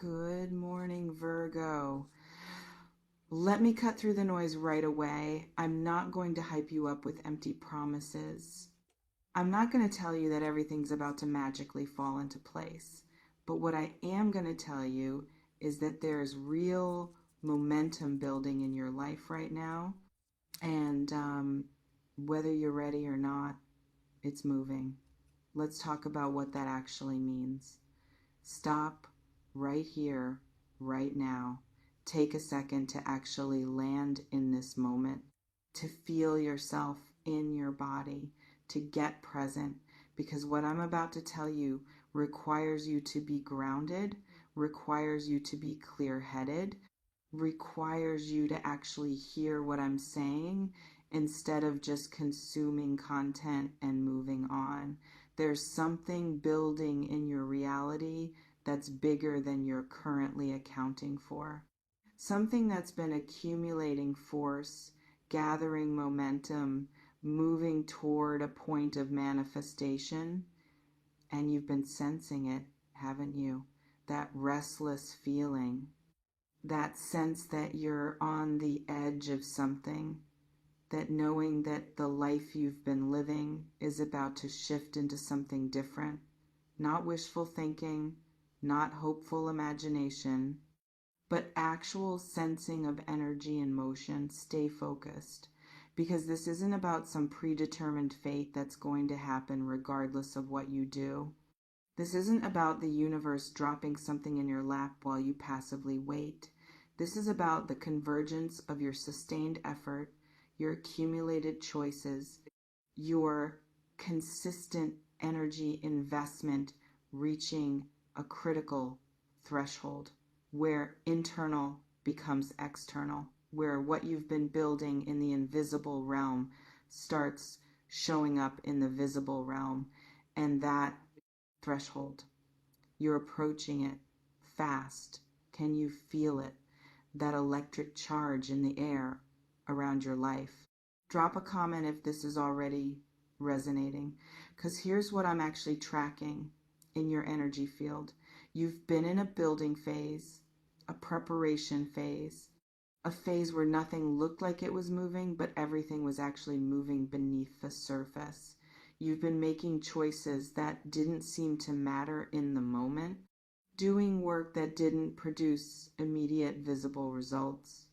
Good morning, Virgo. Let me cut through the noise right away. I'm not going to hype you up with empty promises. I'm not going to tell you that everything's about to magically fall into place. But what I am going to tell you is that there's real momentum building in your life right now. And whether you're ready or not, it's moving. Let's talk about what that actually means. Stop right here, right now. Take a second to actually land in this moment, to feel yourself in your body, to get present, because what I'm about to tell you requires you to be grounded, requires you to be clear-headed, requires you to actually hear what I'm saying instead of just consuming content and moving on. There's something building in your reality that's bigger than you're currently accounting for. Something that's been accumulating force, gathering momentum, moving toward a point of manifestation, and you've been sensing it, haven't you? That restless feeling, that sense that you're on the edge of something, that knowing that the life you've been living is about to shift into something different. Not wishful thinking, not hopeful imagination, but actual sensing of energy and motion. Stay focused, because this isn't about some predetermined fate that's going to happen regardless of what you do. This isn't about the universe dropping something in your lap while you passively wait. This is about the convergence of your sustained effort, your accumulated choices, your consistent energy investment reaching a critical threshold where internal becomes external, where what you've been building in the invisible realm starts showing up in the visible realm. And that threshold, you're approaching it fast. Can you feel it? That electric charge in the air around your life. Drop a comment if this is already resonating, because here's what I'm actually tracking in your energy field. You've been in a building phase, a preparation phase, a phase where nothing looked like it was moving, but everything was actually moving beneath the surface. You've been making choices that didn't seem to matter in the moment, doing work that didn't produce immediate visible results,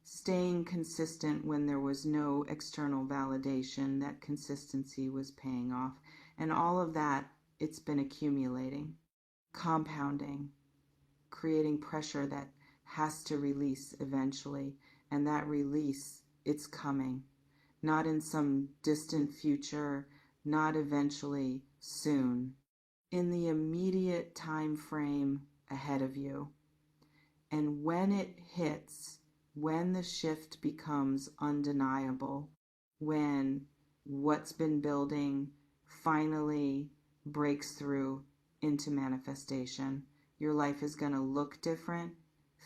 staying consistent when there was no external validation that consistency was paying off, and all of that, it's been accumulating, compounding, creating pressure that has to release eventually, and that release, it's coming, not in some distant future, not eventually, soon, in the immediate time frame ahead of you. And when it hits, when the shift becomes undeniable, when what's been building finally breaks through into manifestation, your life is going to look different,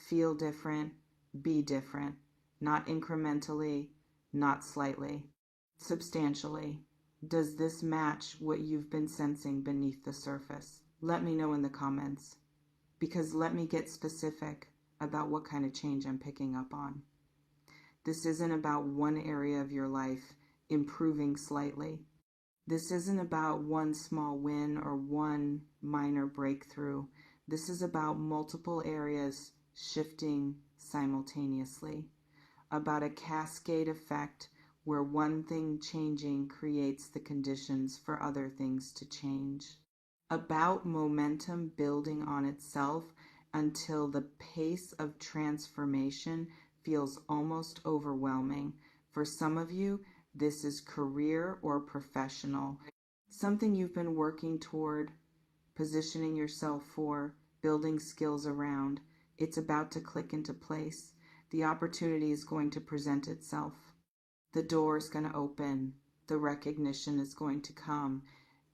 feel different, be different, not incrementally, not slightly, substantially. Does this match what you've been sensing beneath the surface? Let me know in the comments, because let me get specific about what kind of change I'm picking up on. This isn't about one area of your life improving slightly. This isn't about one small win or one minor breakthrough. This is about multiple areas shifting simultaneously, about a cascade effect where one thing changing creates the conditions for other things to change, about momentum building on itself until the pace of transformation feels almost overwhelming. For some of you, this is career or professional, something you've been working toward, positioning yourself for, building skills around. It's about to click into place. The opportunity is going to present itself. The door is going to open. The recognition is going to come.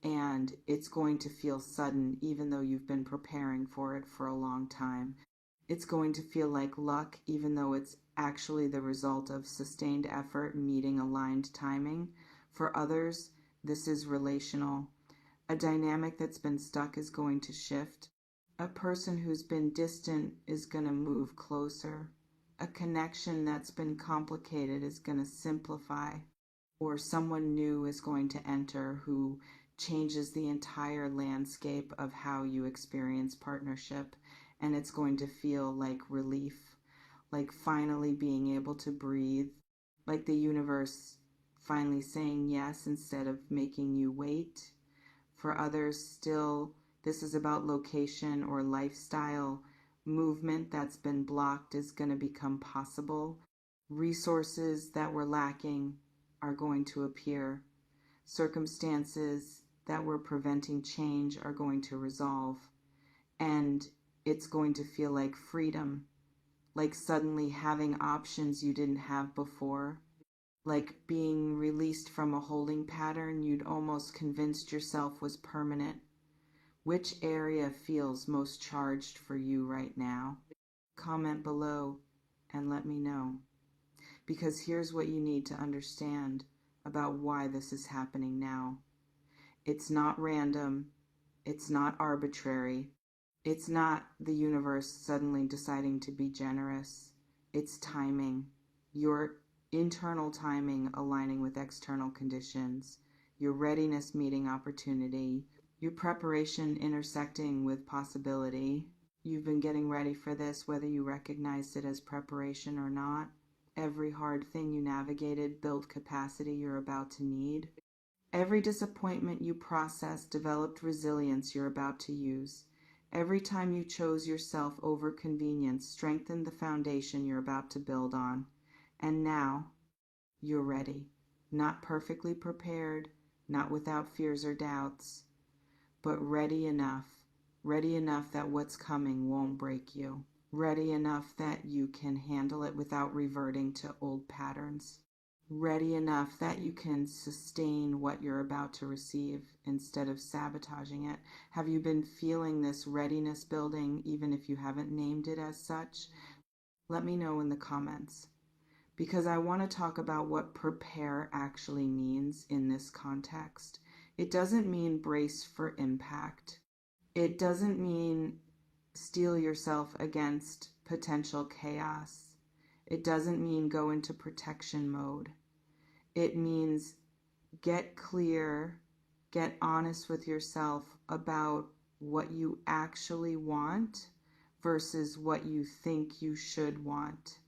And it's going to feel sudden, even though you've been preparing for it for a long time. It's going to feel like luck, even though it's actually the result of sustained effort meeting aligned timing. For others, this is relational. A dynamic that's been stuck is going to shift. A person who's been distant is going to move closer. A connection that's been complicated is going to simplify. Or someone new is going to enter who changes the entire landscape of how you experience partnership, and it's going to feel like relief, like finally being able to breathe, like the universe finally saying yes instead of making you wait. For others, still, this is about location or lifestyle. Movement that's been blocked is going to become possible. Resources that were lacking are going to appear. Circumstances that were preventing change are going to resolve. And it's going to feel like freedom, like suddenly having options you didn't have before, like being released from a holding pattern you'd almost convinced yourself was permanent. Which area feels most charged for you right now? Comment below and let me know. Because here's what you need to understand about why this is happening now. It's not random. It's not arbitrary. It's not the universe suddenly deciding to be generous. It's timing. Your internal timing aligning with external conditions. Your readiness meeting opportunity. Your preparation intersecting with possibility. You've been getting ready for this, whether you recognized it as preparation or not. Every hard thing you navigated built capacity you're about to need. Every disappointment you processed developed resilience you're about to use. Every time you chose yourself over convenience strengthened the foundation you're about to build on. And now, you're ready. Not perfectly prepared, not without fears or doubts, but ready enough. Ready enough that what's coming won't break you. Ready enough that you can handle it without reverting to old patterns. Ready enough that you can sustain what you're about to receive instead of sabotaging it. Have you been feeling this readiness building even if you haven't named it as such? Let me know in the comments, because I want to talk about what prepare actually means in this context. It doesn't mean brace for impact. It doesn't mean steel yourself against potential chaos. It doesn't mean go into protection mode. It means get clear, get honest with yourself about what you actually want versus what you think you should want.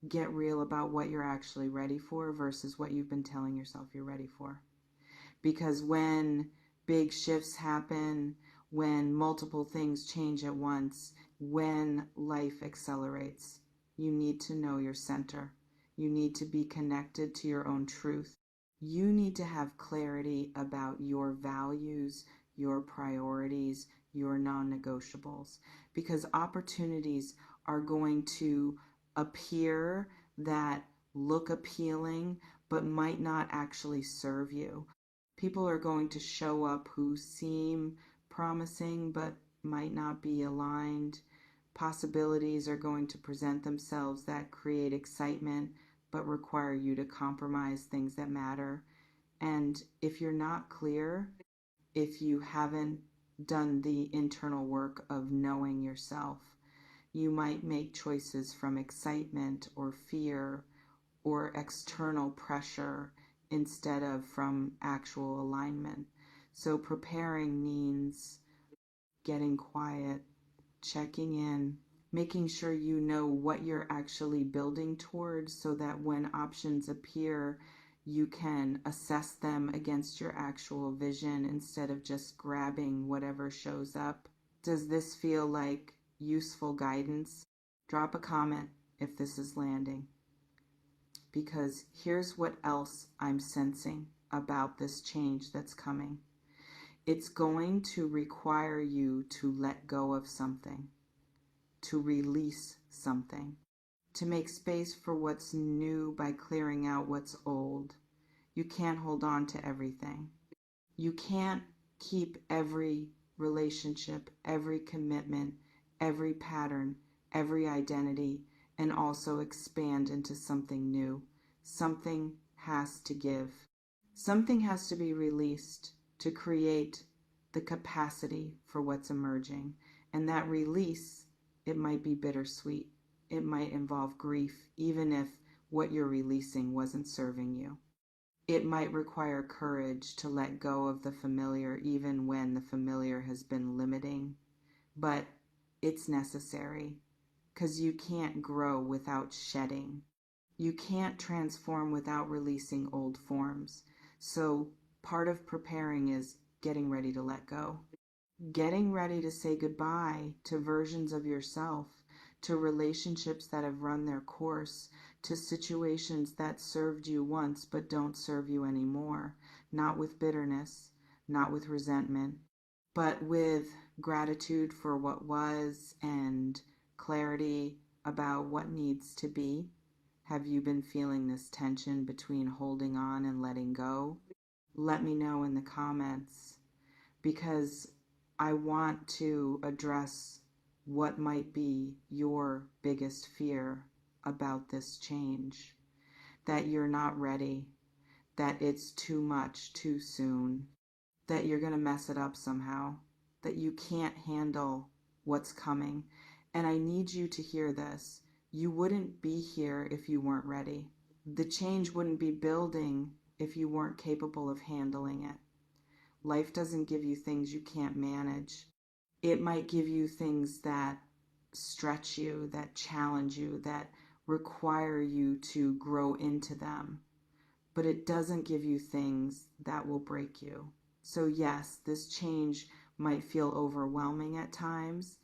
Get real about what you're actually ready for versus what you've been telling yourself you're ready for. Because when big shifts happen, when multiple things change at once, when life accelerates, you need to know your center. You need to be connected to your own truth. You need to have clarity about your values, your priorities, your non-negotiables, because opportunities are going to appear that look appealing but might not actually serve you. People are going to show up who seem promising but might not be aligned. Possibilities are going to present themselves that create excitement but require you to compromise things that matter. And if you're not clear, if you haven't done the internal work of knowing yourself, you might make choices from excitement or fear or external pressure instead of from actual alignment. So preparing means getting quiet, checking in, making sure you know what you're actually building towards so that when options appear, you can assess them against your actual vision instead of just grabbing whatever shows up. Does this feel like useful guidance? Drop a comment if this is landing. Because here's what else I'm sensing about this change that's coming. It's going to require you to let go of something, to release something, to make space for what's new by clearing out what's old. You can't hold on to everything. You can't keep every relationship, every commitment, every pattern, every identity, and also expand into something new. Something has to give. Something has to be released to create the capacity for what's emerging. And that release, it might be bittersweet. It might involve grief, even if what you're releasing wasn't serving you. It might require courage to let go of the familiar, even when the familiar has been limiting. But it's necessary, because you can't grow without shedding. You can't transform without releasing old forms. So part of preparing is getting ready to let go. Getting ready to say goodbye to versions of yourself, to relationships that have run their course, to situations that served you once but don't serve you anymore, not with bitterness, not with resentment, but with gratitude for what was and clarity about what needs to be. Have you been feeling this tension between holding on and letting go? Let me know in the comments, because I want to address what might be your biggest fear about this change. That you're not ready, that it's too much too soon, that you're going to mess it up somehow, that you can't handle what's coming. And I need you to hear this. You wouldn't be here if you weren't ready. The change wouldn't be building if you weren't capable of handling it. Life doesn't give you things you can't manage. It might give you things that stretch you, that challenge you, that require you to grow into them. But it doesn't give you things that will break you. So yes, this change might feel overwhelming at times.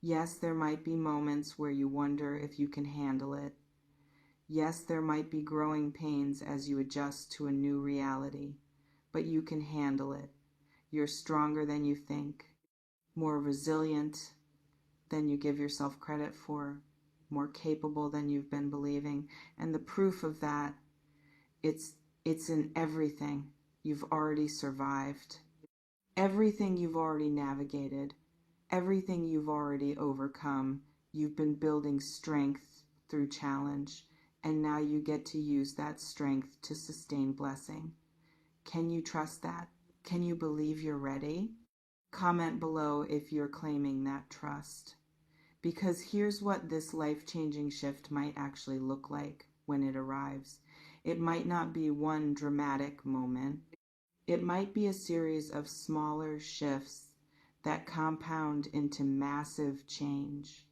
Yes, there might be moments where you wonder if you can handle it. Yes, there might be growing pains as you adjust to a new reality, but you can handle it. You're stronger than you think, more resilient than you give yourself credit for, more capable than you've been believing. And the proof of that, it's in everything you've already survived, everything you've already navigated, everything you've already overcome. You've been building strength through challenge, and now you get to use that strength to sustain blessing. Can you trust that? Can you believe you're ready? Comment below if you're claiming that trust. Because here's what this life-changing shift might actually look like when it arrives. It might not be one dramatic moment. It might be a series of smaller shifts that compound into massive change.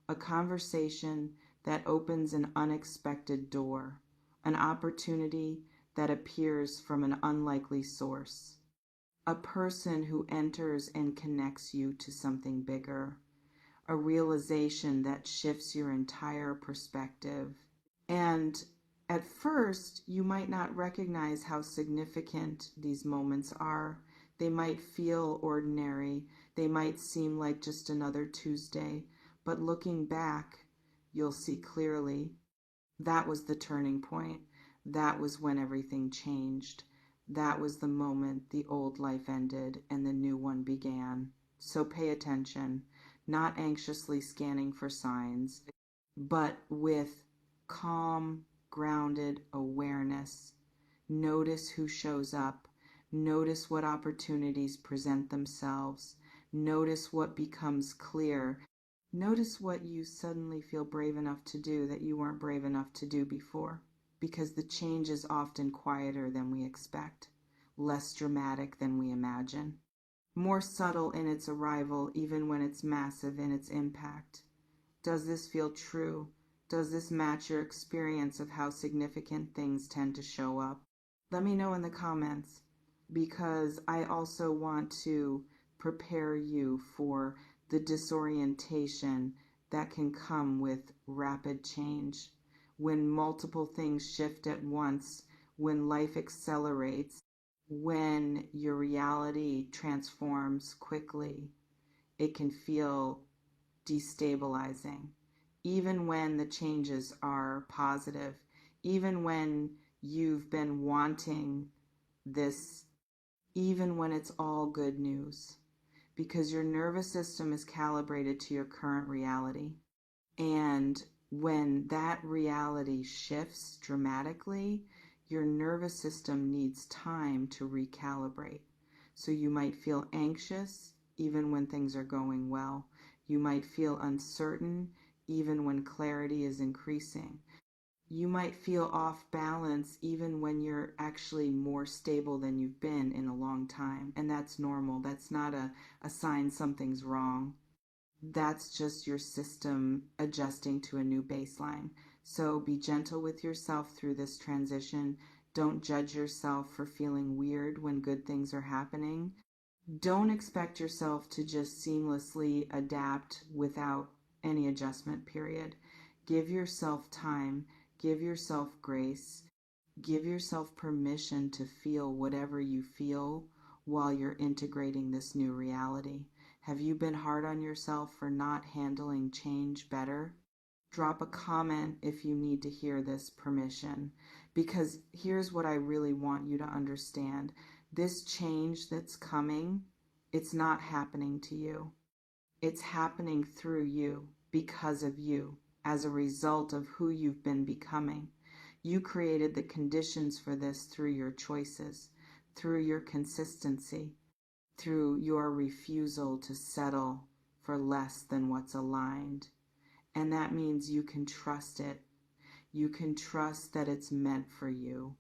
A conversation that opens an unexpected door, an opportunity that appears from an unlikely source, a person who enters and connects you to something bigger, a realization that shifts your entire perspective. And at first, you might not recognize how significant these moments are. They might feel ordinary. They might seem like just another Tuesday. But looking back, you'll see clearly that was the turning point. That was when everything changed. That was the moment the old life ended and the new one began. So pay attention, not anxiously scanning for signs, but with calm, grounded awareness. Notice who shows up. Notice what opportunities present themselves. Notice what becomes clear. Notice what you suddenly feel brave enough to do that you weren't brave enough to do before. Because the change is often quieter than we expect, less dramatic than we imagine, more subtle in its arrival even when it's massive in its impact. Does this feel true? Does this match your experience of how significant things tend to show up? Let me know in the comments, because I also want to prepare you for the disorientation that can come with rapid change. When multiple things shift at once, when life accelerates, when your reality transforms quickly, it can feel destabilizing. Even when the changes are positive, even when you've been wanting this, even when it's all good news, because your nervous system is calibrated to your current reality. And when that reality shifts dramatically, your nervous system needs time to recalibrate. So you might feel anxious, even when things are going well. You might feel uncertain even when clarity is increasing. You might feel off balance even when you're actually more stable than you've been in a long time. And that's normal. That's not a sign something's wrong. That's just your system adjusting to a new baseline. So be gentle with yourself through this transition. Don't judge yourself for feeling weird when good things are happening. Don't expect yourself to just seamlessly adapt without any adjustment period. Give yourself time, give yourself grace, give yourself permission to feel whatever you feel while you're integrating this new reality. Have you been hard on yourself for not handling change better? Drop a comment if you need to hear this permission, because here's what I really want you to understand. This change that's coming, it's not happening to you. It's happening through you, because of you, as a result of who you've been becoming. You created the conditions for this through your choices, through your consistency, through your refusal to settle for less than what's aligned. And that means you can trust it. You can trust that it's meant for you.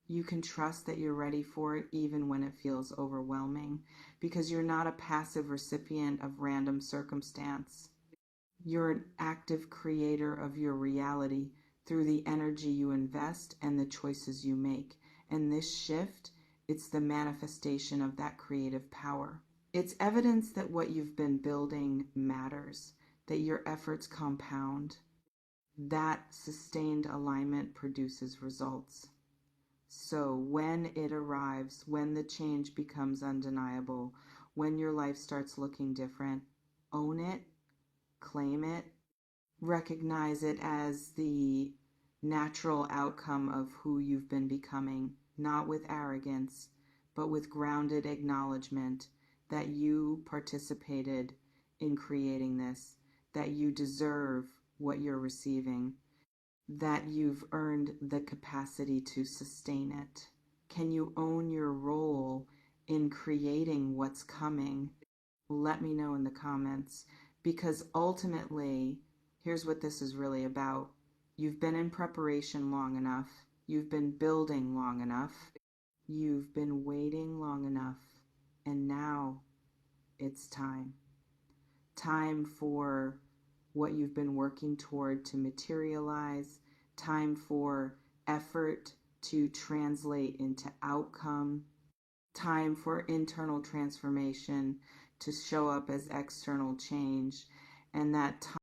You can trust that you're ready for it even when it feels overwhelming, because you're not a passive recipient of random circumstance. You're an active creator of your reality through the energy you invest and the choices you make. And this shift, it's the manifestation of that creative power. It's evidence that what you've been building matters, that your efforts compound. That sustained alignment produces results. So when it arrives, when the change becomes undeniable, when your life starts looking different, own it, claim it, recognize it as the natural outcome of who you've been becoming, not with arrogance, but with grounded acknowledgement that you participated in creating this, that you deserve what you're receiving, that you've earned the capacity to sustain it. Can you own your role in creating what's coming? Let me know in the comments, because ultimately, here's what this is really about. You've been in preparation long enough. You've been building long enough. You've been waiting long enough. And now it's time. Time for what you've been working toward to materialize. Time for effort to translate into outcome. Time for internal transformation to show up as external change. And that time